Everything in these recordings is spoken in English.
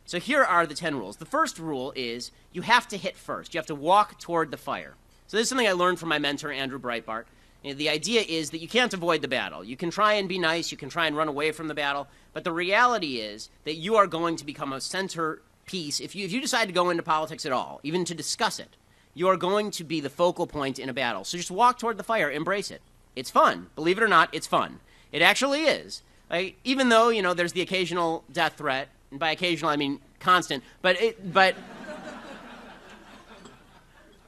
So here are the 10 rules. The first rule is you have to hit first. You have to walk toward the fire. So this is something I learned from my mentor, Andrew Breitbart. The idea is that you can't avoid the battle. You can try and be nice. You can try and run away from the battle. But the reality is that you are going to become a centerpiece. If you decide to go into politics at all, even to discuss it, you are going to be the focal point in a battle. So just walk toward the fire. Embrace it. It's fun. Believe it or not, it's fun. It actually is. Even though, there's the occasional death threat, and by occasional I mean constant, but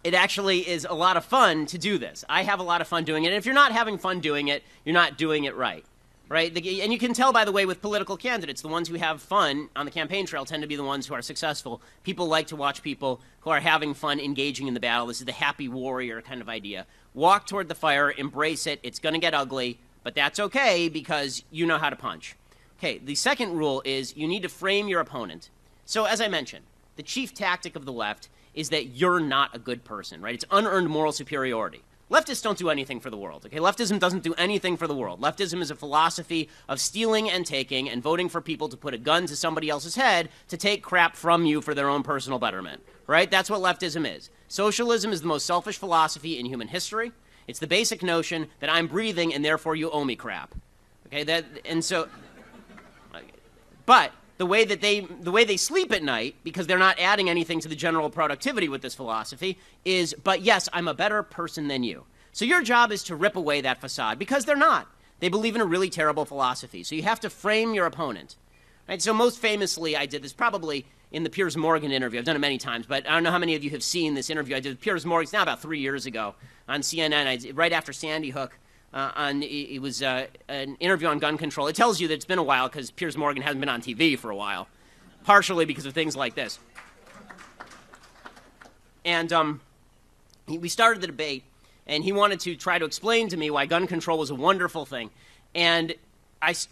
it actually is a lot of fun to do this. I have a lot of fun doing it. And if you're not having fun doing it, you're not doing it right. Right? And you can tell, by the way, with political candidates, the ones who have fun on the campaign trail tend to be the ones who are successful. People like to watch people who are having fun engaging in the battle. This is the happy warrior kind of idea. Walk toward the fire, embrace it. It's going to get ugly, but that's okay because you know how to punch. Okay, the second rule is you need to frame your opponent. So as I mentioned, the chief tactic of the left is that you're not a good person, right? It's unearned moral superiority. Leftists don't do anything for the world, okay? Leftism doesn't do anything for the world. Leftism is a philosophy of stealing and taking and voting for people to put a gun to somebody else's head to take crap from you for their own personal betterment, right? That's what leftism is. Socialism is the most selfish philosophy in human history. It's the basic notion that I'm breathing and therefore you owe me crap, okay? But the way they sleep at night, because they're not adding anything to the general productivity with this philosophy, is, but yes, I'm a better person than you. So your job is to rip away that facade, because they're not. They believe in a really terrible philosophy. So you have to frame your opponent. Right? So most famously, I did this probably in the Piers Morgan interview. I've done it many times, but I don't know how many of you have seen this interview. I did with Piers Morgan, it's now about 3 years ago, on CNN, right after Sandy Hook. It was an interview on gun control. It tells you that it's been a while because Piers Morgan hasn't been on TV for a while, partially because of things like this. And we started the debate, and he wanted to try to explain to me why gun control was a wonderful thing. And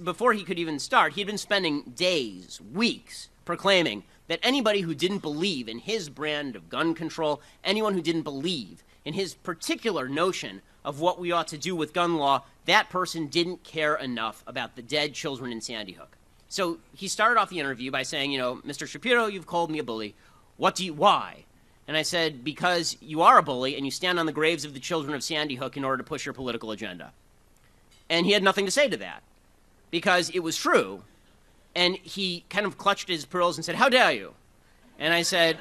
before he could even start, he'd been spending days, weeks, proclaiming that anybody who didn't believe in his brand of gun control, anyone who didn't believe in his particular notion of what we ought to do with gun law, that person didn't care enough about the dead children in Sandy Hook. So he started off the interview by saying, Mr. Shapiro, you've called me a bully. Why? And I said, because you are a bully and you stand on the graves of the children of Sandy Hook in order to push your political agenda. And he had nothing to say to that, because it was true. And he kind of clutched his pearls and said, how dare you? And I said,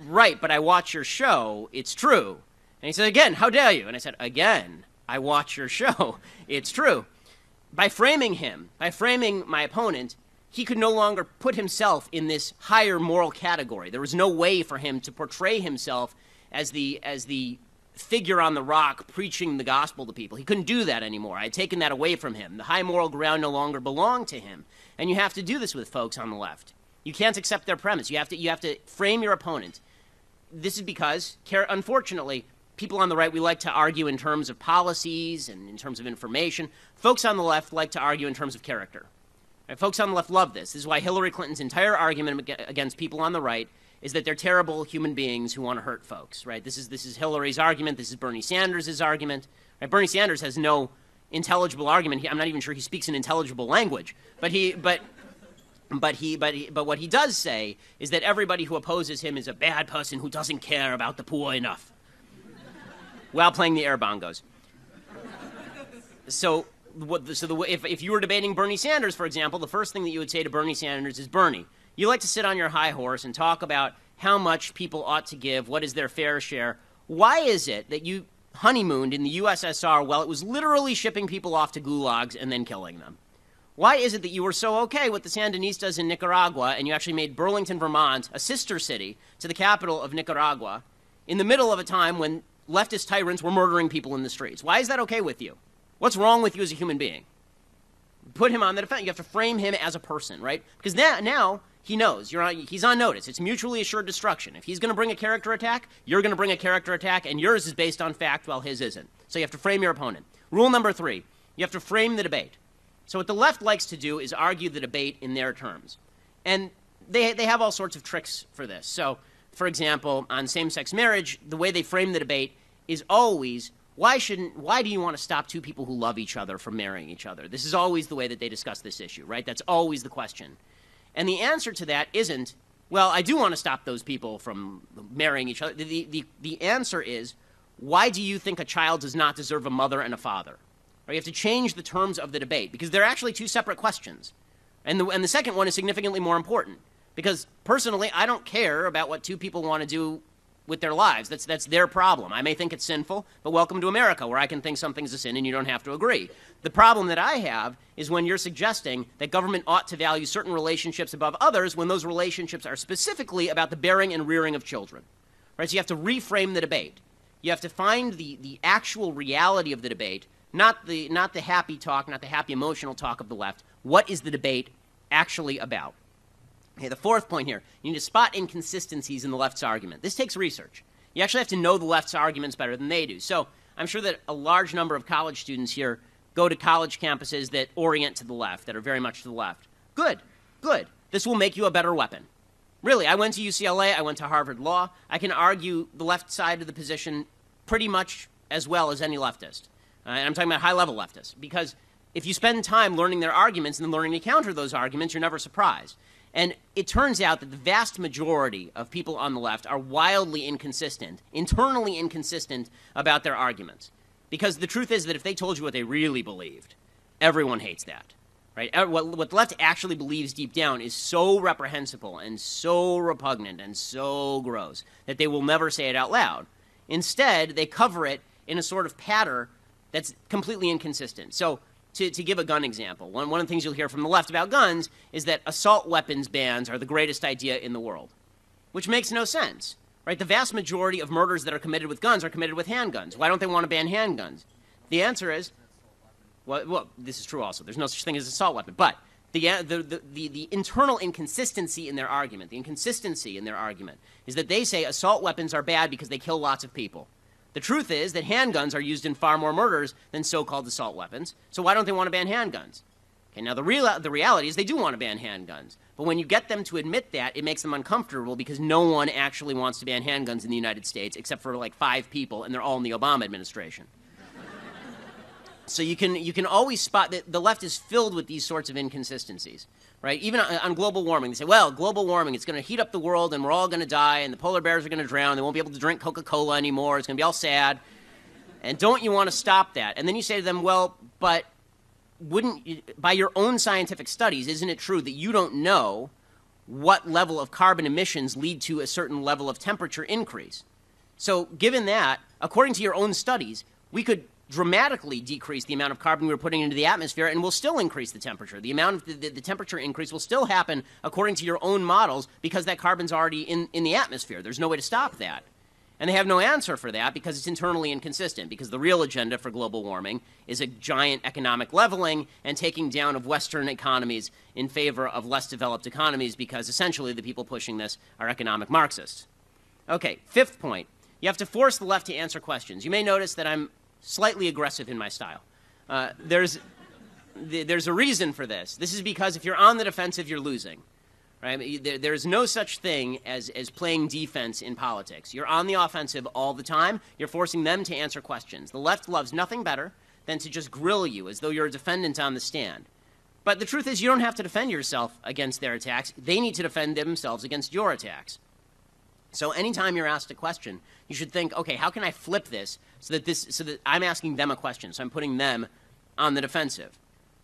right, but I watch your show. It's true. And he said, again, how dare you? And I said, again, I watch your show. It's true. By framing my opponent, he could no longer put himself in this higher moral category. There was no way for him to portray himself as the figure on the rock preaching the gospel to people. He couldn't do that anymore. I had taken that away from him. The high moral ground no longer belonged to him. And you have to do this with folks on the left. You can't accept their premise. You have to frame your opponent. This is because, unfortunately, people on the right, we like to argue in terms of policies and in terms of information. Folks on the left like to argue in terms of character. Right? Folks on the left love this. This is why Hillary Clinton's entire argument against people on the right is that they're terrible human beings who want to hurt folks. Right? This is Hillary's argument. This is Bernie Sanders' argument. Right? Bernie Sanders has no intelligible argument. I'm not even sure he speaks an intelligible language. But what he does say is that everybody who opposes him is a bad person who doesn't care about the poor enough, while playing the air bongos. If you were debating Bernie Sanders, for example, the first thing that you would say to Bernie Sanders is, Bernie, you like to sit on your high horse and talk about how much people ought to give, what is their fair share. Why is it that you honeymooned in the USSR while it was literally shipping people off to gulags and then killing them? Why is it that you were so okay with the Sandinistas in Nicaragua and you actually made Burlington, Vermont, a sister city to the capital of Nicaragua, in the middle of a time when leftist tyrants were murdering people in the streets? Why is that okay with you? What's wrong with you as a human being? Put him on the defense. You have to frame him as a person, right? Because now he knows. He's on notice. It's mutually assured destruction. If he's going to bring a character attack, you're going to bring a character attack, and yours is based on fact while his isn't. So you have to frame your opponent. Rule number 3, you have to frame the debate. So what the left likes to do is argue the debate in their terms. And they have all sorts of tricks for this. So, for example, on same-sex marriage, the way they frame the debate is always, why do you want to stop two people who love each other from marrying each other? This is always the way that they discuss this issue, right? That's always the question. And the answer to that isn't, well, I do want to stop those people from marrying each other. The answer is, why do you think a child does not deserve a mother and a father? Right? You have to change the terms of the debate, because they're actually two separate questions. And the second one is significantly more important, because personally, I don't care about what two people want to do with their lives. That's their problem. I may think it's sinful, but welcome to America, where I can think something's a sin and you don't have to agree. The problem that I have is when you're suggesting that government ought to value certain relationships above others when those relationships are specifically about the bearing and rearing of children. Right? So you have to reframe the debate. You have to find the actual reality of the debate, not the happy talk, not the happy emotional talk of the left. What is the debate actually about? Okay, the fourth point here, you need to spot inconsistencies in the left's argument. This takes research. You actually have to know the left's arguments better than they do. So I'm sure that a large number of college students here go to college campuses that orient to the left, that are very much to the left. Good, good. This will make you a better weapon. Really, I went to UCLA, I went to Harvard Law. I can argue the left side of the position pretty much as well as any leftist. And I'm talking about high-level leftists, because if you spend time learning their arguments and then learning to counter those arguments, you're never surprised. And it turns out that the vast majority of people on the left are wildly inconsistent, internally inconsistent about their arguments. Because the truth is that if they told you what they really believed, everyone hates that. Right? What the left actually believes deep down is so reprehensible and so repugnant and so gross that they will never say it out loud. Instead, they cover it in a sort of patter that's completely inconsistent. So to give a gun example, one of the things you'll hear from the left about guns is that assault weapons bans are the greatest idea in the world, which makes no sense. Right? The vast majority of murders that are committed with guns are committed with handguns. Why don't they want to ban handguns? The answer is, well, this is true also. There's no such thing as an assault weapon. But the internal inconsistency in their argument, is that they say assault weapons are bad because they kill lots of people. The truth is that handguns are used in far more murders than so-called assault weapons. So why don't they want to ban handguns? Okay, now the reality is they do want to ban handguns. But when you get them to admit that, it makes them uncomfortable because no one actually wants to ban handguns in the United States except for like 5 people, and they're all in the Obama administration. So you can always spot that the left is filled with these sorts of inconsistencies, right? Even on global warming, they say, well, global warming, it's going to heat up the world and we're all going to die and the polar bears are going to drown. They won't be able to drink Coca-Cola anymore. It's going to be all sad. And don't you want to stop that? And then you say to them, well, but by your own scientific studies, isn't it true that you don't know what level of carbon emissions lead to a certain level of temperature increase? So given that, according to your own studies, we could dramatically decrease the amount of carbon we're putting into the atmosphere, and we'll still increase the temperature. The amount of the temperature increase will still happen according to your own models because that carbon's already in the atmosphere. There's no way to stop that. And they have no answer for that because it's internally inconsistent, because the real agenda for global warming is a giant economic leveling and taking down of Western economies in favor of less developed economies, because essentially the people pushing this are economic Marxists. Okay, fifth point. You have to force the left to answer questions. You may notice that I'm slightly aggressive in my style. There's a reason for this. This is because if you're on the defensive, you're losing. Right? There's no such thing as playing defense in politics. You're on the offensive all the time. You're forcing them to answer questions. The left loves nothing better than to just grill you as though you're a defendant on the stand. But the truth is you don't have to defend yourself against their attacks. They need to defend themselves against your attacks. So anytime you're asked a question, you should think, okay, how can I flip this so that I'm asking them a question, so I'm putting them on the defensive,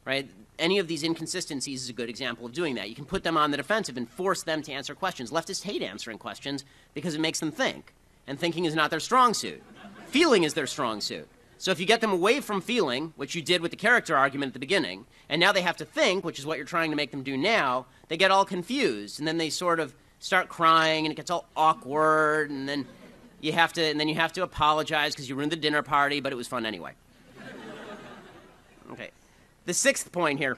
right? Any of these inconsistencies is a good example of doing that. You can put them on the defensive and force them to answer questions. Leftists hate answering questions because it makes them think, and thinking is not their strong suit. Feeling is their strong suit. So if you get them away from feeling, which you did with the character argument at the beginning, and now they have to think, which is what you're trying to make them do now, they get all confused, and then they sort of start crying, and it gets all awkward, and then you have to apologize because you ruined the dinner party, but it was fun anyway. Okay. The sixth point here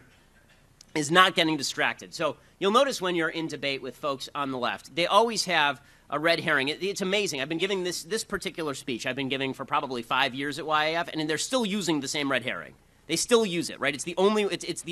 is not getting distracted. So you'll notice when you're in debate with folks on the left, they always have a red herring. It's amazing. I've been giving this particular speech, I've been giving for probably 5 years at YAF, and they're still using the same red herring. They still use it, right? It's the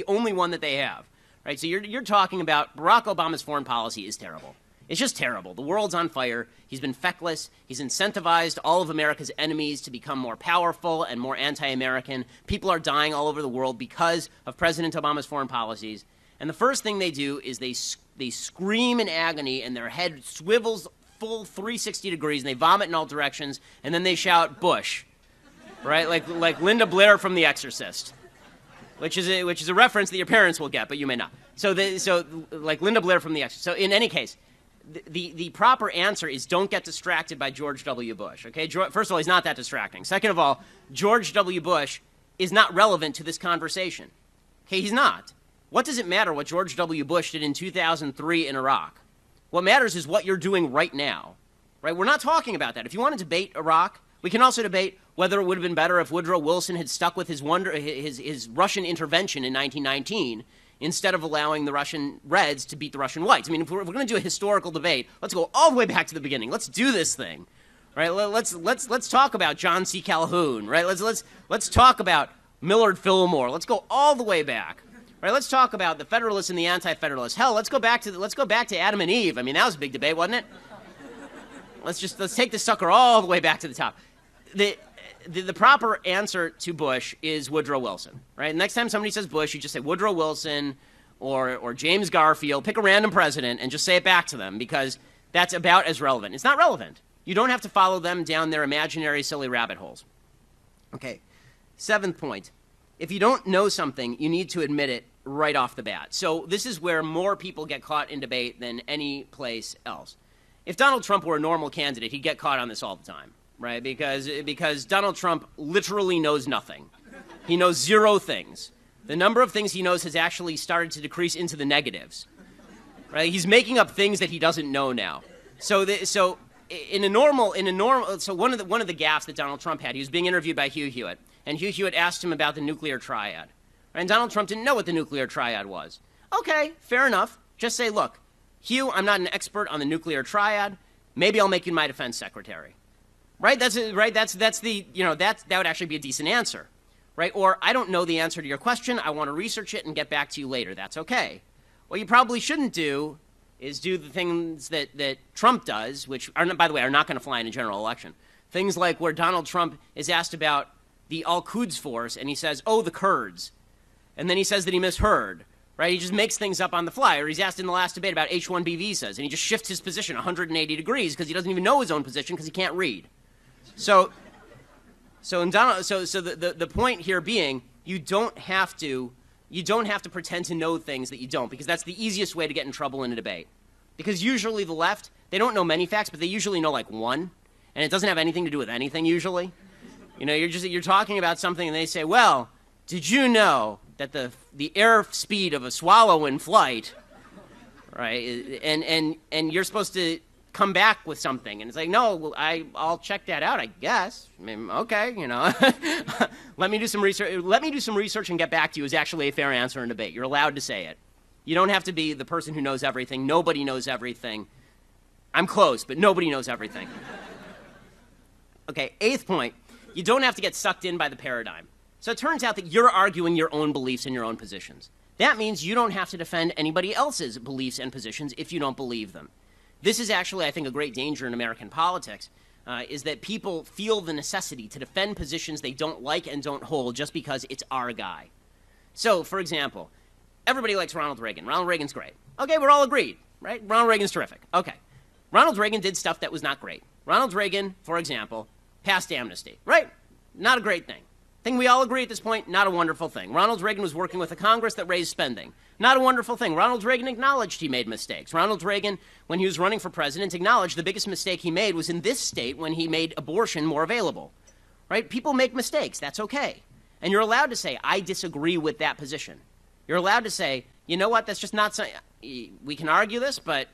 only one that they have, right? So you're talking about Barack Obama's foreign policy is terrible. It's just terrible. The world's on fire. He's been feckless. He's incentivized all of America's enemies to become more powerful and more anti-American. People are dying all over the world because of President Obama's foreign policies. And the first thing they do is they they scream in agony, and their head swivels full 360 degrees, and they vomit in all directions, and then they shout, Bush, right? Like Linda Blair from The Exorcist, which is a reference that your parents will get, but you may not. So like Linda Blair from The Exorcist. So in any case, the proper answer is don't get distracted by George W. Bush, okay? First of all, he's not that distracting. Second of all, George W. Bush is not relevant to this conversation. Okay, he's not. What does it matter what George W. Bush did in 2003 in Iraq? What matters is what you're doing right now, right? We're not talking about that. If you want to debate Iraq, we can also debate whether it would have been better if Woodrow Wilson had stuck with his Russian intervention in 1919 instead of allowing the Russian Reds to beat the Russian Whites. I mean, if we're going to do a historical debate, let's go all the way back to the beginning. Let's do this thing, right? Let's talk about John C. Calhoun, right? Let's talk about Millard Fillmore. Let's go all the way back, right? Let's talk about the Federalists and the Anti-Federalists. Hell, let's go back to Adam and Eve. I mean, that was a big debate, wasn't it? Let's take this sucker all the way back to the top. The proper answer to Bush is Woodrow Wilson, right? Next time somebody says Bush, you just say Woodrow Wilson or James Garfield. Pick a random president and just say it back to them because that's about as relevant. It's not relevant. You don't have to follow them down their imaginary, silly rabbit holes. Okay, 7th point. If you don't know something, you need to admit it right off the bat. So this is where more people get caught in debate than any place else. If Donald Trump were a normal candidate, he'd get caught on this all the time. Right, because Donald Trump literally knows nothing. He knows 0 things. The number of things he knows has actually started to decrease into the negatives. Right, he's making up things that he doesn't know now. So one of the gaffes that Donald Trump had, he was being interviewed by Hugh Hewitt, and Hugh Hewitt asked him about the nuclear triad. Right, and Donald Trump didn't know what the nuclear triad was. Okay, fair enough. Just say, look, Hugh, I'm not an expert on the nuclear triad. Maybe I'll make you my defense secretary. Right? That would actually be a decent answer. Right? Or, I don't know the answer to your question. I want to research it and get back to you later. That's okay. What you probably shouldn't do is do the things that Trump does, which, by the way, are not going to fly in a general election. Things like where Donald Trump is asked about the Al-Quds Force, and he says, oh, the Kurds. And then he says that he misheard. Right? He just makes things up on the fly. Or he's asked in the last debate about H-1B visas, and he just shifts his position 180 degrees because he doesn't even know his own position because he can't read. So the point here being, you don't have to pretend to know things that you don't, because that's the easiest way to get in trouble in a debate. Because usually the left, they don't know many facts, but they usually know like one, and it doesn't have anything to do with anything usually. You know, you're talking about something, and they say, well, did you know that the air speed of a swallow in flight, right? And you're supposed to come back with something, and it's like, no, I'll check that out, I guess. I mean, okay, you know. Let me do some research and get back to you is actually a fair answer in debate. You're allowed to say it. You don't have to be the person who knows everything. Nobody knows everything. I'm close, but nobody knows everything. Okay, 8th point, you don't have to get sucked in by the paradigm. So it turns out that you're arguing your own beliefs and your own positions. That means you don't have to defend anybody else's beliefs and positions if you don't believe them. This is actually, I think, a great danger in American politics, is that people feel the necessity to defend positions they don't like and don't hold just because it's our guy. So, for example, everybody likes Ronald Reagan. Ronald Reagan's great. Okay, we're all agreed, right? Ronald Reagan's terrific. Okay. Ronald Reagan did stuff that was not great. Ronald Reagan, for example, passed amnesty, right? Not a great thing. Thing we all agree at this point, not a wonderful thing. Ronald Reagan was working with a Congress that raised spending. Not a wonderful thing. Ronald Reagan acknowledged he made mistakes. Ronald Reagan, when he was running for president, acknowledged the biggest mistake he made was in this state when he made abortion more available. Right? People make mistakes. That's okay. And you're allowed to say, I disagree with that position. You're allowed to say, you know what, that's just not something. We can argue this, but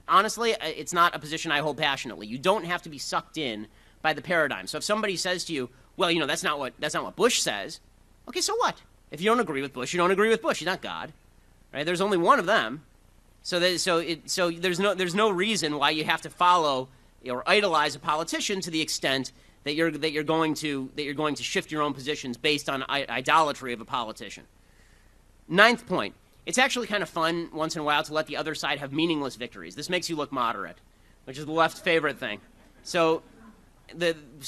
honestly, it's not a position I hold passionately. You don't have to be sucked in by the paradigm. So if somebody says to you, well, you know, that's not what Bush says. Okay, so what? If you don't agree with Bush, you don't agree with Bush. He's not God, right? There's only one of them. So there's no reason why you have to follow or idolize a politician to the extent that you're going to shift your own positions based on idolatry of a politician. 9th point. It's actually kind of fun once in a while to let the other side have meaningless victories. This makes you look moderate, which is the left's favorite thing. So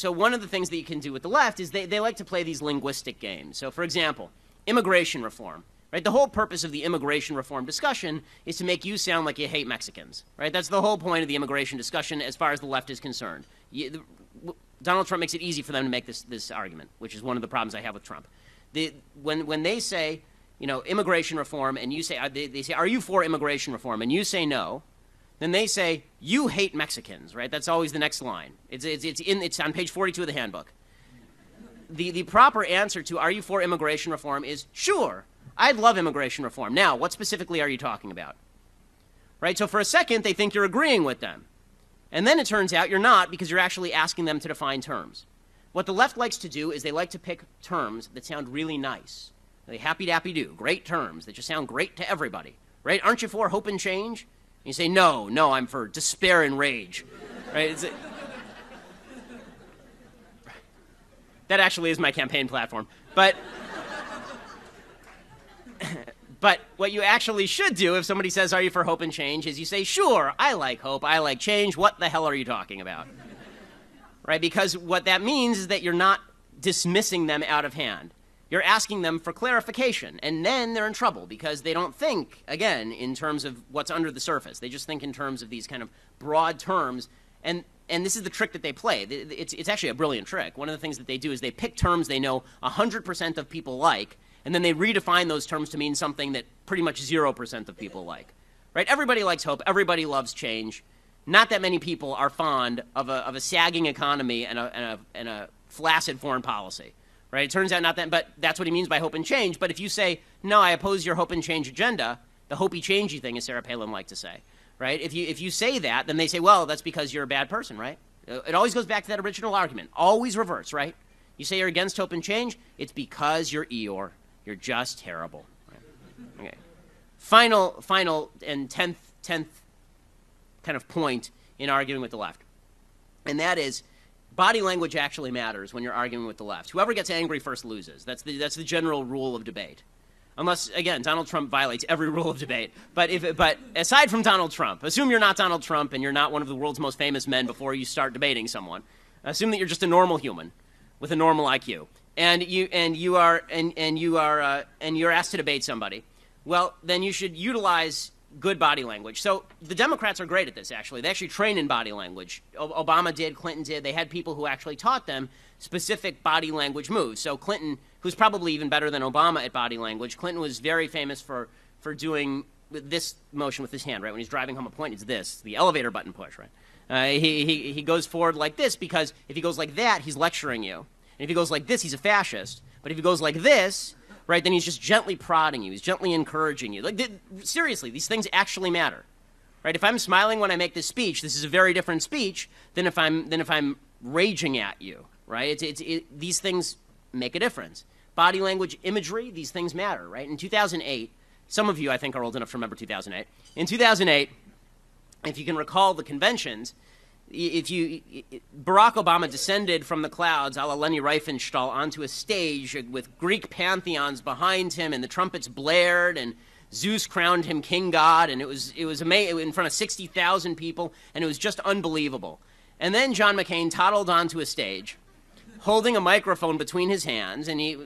one of the things that you can do with the left is they like to play these linguistic games. So, for example, immigration reform. right? The whole purpose of the immigration reform discussion is to make you sound like you hate Mexicans, right? That's the whole point of the immigration discussion as far as the left is concerned. Donald Trump makes it easy for them to make this argument, which is one of the problems I have with Trump. When they say, you know, immigration reform, and you say, they say, are you for immigration reform? And you say no, then they say, you hate Mexicans, right? That's always the next line. It's on page 42 of the handbook. The proper answer to are you for immigration reform is sure, I'd love immigration reform. Now, what specifically are you talking about? Right? So for a second, they think you're agreeing with them. And then it turns out you're not because you're actually asking them to define terms. What the left likes to do is they like to pick terms that sound really nice. They happy-dappy-do, great terms that just sound great to everybody. Right? Aren't you for hope and change? And you say, no, I'm for despair and rage. Right? That actually is my campaign platform. But what you actually should do if somebody says, are you for hope and change, is you say, sure, I like hope, I like change. What the hell are you talking about? Right? Because what that means is that you're not dismissing them out of hand. You're asking them for clarification, and then they're in trouble because they don't think, again, in terms of what's under the surface. They just think in terms of these kind of broad terms, and this is the trick that they play. It's actually a brilliant trick. One of the things that they do is they pick terms they know 100% of people like, and then they redefine those terms to mean something that pretty much 0% of people like. Right? Everybody likes hope. Everybody loves change. Not that many people are fond of a sagging economy and a flaccid foreign policy. Right? It turns out not that, but that's what he means by hope and change. But if you say, no, I oppose your hope and change agenda, the hopey-changey thing, as Sarah Palin liked to say, right? If you say that, then they say, well, that's because you're a bad person, right? It always goes back to that original argument. Always reverse, right? You say you're against hope and change, it's because you're Eeyore. You're just terrible. Right? Okay. Final and tenth kind of point in arguing with the left, and that is, body language actually matters when you're arguing with the left. Whoever gets angry first loses. That's the general rule of debate. Unless, again, Donald Trump violates every rule of debate. But aside from Donald Trump, assume you're not Donald Trump and you're not one of the world's most famous men before you start debating someone. Assume that you're just a normal human with a normal IQ, and you're asked to debate somebody. Well, then you should utilize good body language. So the Democrats are great at this, actually. They actually train in body language. Obama did, Clinton did. They had people who actually taught them specific body language moves. So Clinton, who's probably even better than Obama at body language, Clinton was very famous for doing this motion with his hand, right? When he's driving home a point, it's this, the elevator button push, right? He goes forward like this because if he goes like that, he's lecturing you. And if he goes like this, he's a fascist. But if he goes like this, right, then he's just gently prodding you. He's gently encouraging you. Like, seriously, these things actually matter, right? If I'm smiling when I make this speech, this is a very different speech than if I'm raging at you, right? These things make a difference. Body language, imagery, these things matter, right? In 2008, some of you, I think, are old enough to remember 2008. In 2008, if you can recall the conventions, Barack Obama descended from the clouds, a la Leni Riefenstahl, onto a stage with Greek pantheons behind him, and the trumpets blared, and Zeus crowned him king god, and it was amazing, in front of 60,000 people, and it was just unbelievable. And then John McCain toddled onto a stage, holding a microphone between his hands, and he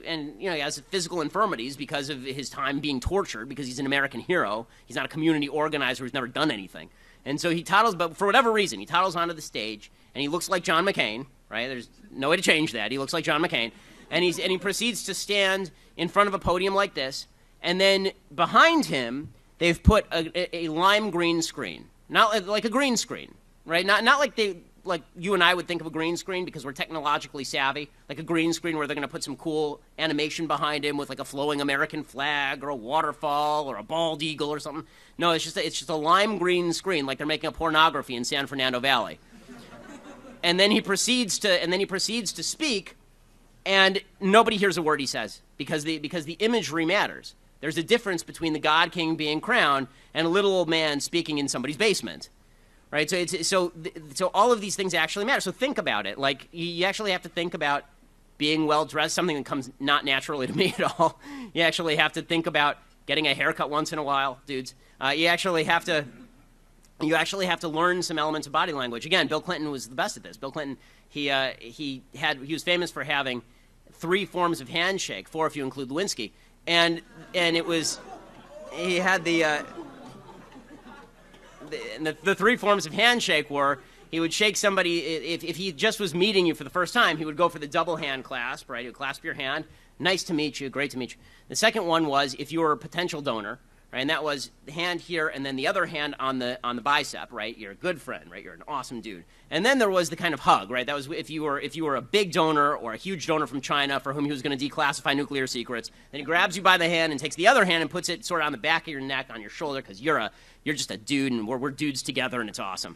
has physical infirmities because of his time being tortured, because he's an American hero. He's not a community organizer who's never done anything. And so he toddles, but for whatever reason, he toddles onto the stage, and he looks like John McCain, right? There's no way to change that. He looks like John McCain. And he proceeds to stand in front of a podium like this, and then behind him, they've put a lime green screen. Not like a green screen, right? Not like you and I would think of a green screen because we're technologically savvy, like a green screen where they're going to put some cool animation behind him with like a flowing American flag or a waterfall or a bald eagle or something. No, it's just a lime green screen, like they're making a pornography in San Fernando Valley. And then he proceeds to speak, and nobody hears a word he says because the imagery matters. There's a difference between the God King being crowned and a little old man speaking in somebody's basement. Right, so all of these things actually matter. So think about it. Like, you actually have to think about being well dressed, something that comes not naturally to me at all. You actually have to think about getting a haircut once in a while, dudes. You actually have to learn some elements of body language. Again, Bill Clinton was the best at this. Bill Clinton, he was famous for having 3 forms of handshake, 4 if you include Lewinsky. and it was, he had the three forms of handshake were, he would shake somebody, if he just was meeting you for the first time, he would go for the double hand clasp, right? He would clasp your hand. Nice to meet you. Great to meet you. The second one was if you were a potential donor, right? And that was the hand here and then the other hand on the bicep, right? You're a good friend, right? You're an awesome dude. And then there was the kind of hug, right? That was if you were a big donor or a huge donor from China for whom he was going to declassify nuclear secrets. Then he grabs you by the hand and takes the other hand and puts it sort of on the back of your neck, on your shoulder, because you're just a dude and we're dudes together and it's awesome.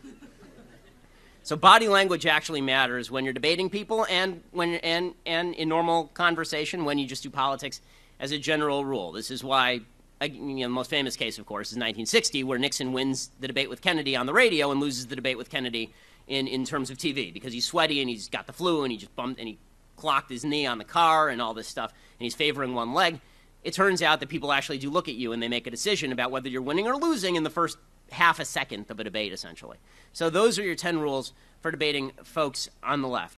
So body language actually matters when you're debating people and in normal conversation when you just do politics as a general rule. This is why, the most famous case, of course, is 1960, where Nixon wins the debate with Kennedy on the radio and loses the debate with Kennedy in terms of TV, because he's sweaty and he's got the flu and he just bumped and he clocked his knee on the car and all this stuff and he's favoring one leg. It turns out that people actually do look at you and they make a decision about whether you're winning or losing in the first half a second of a debate, essentially. So those are your 10 rules for debating folks on the left.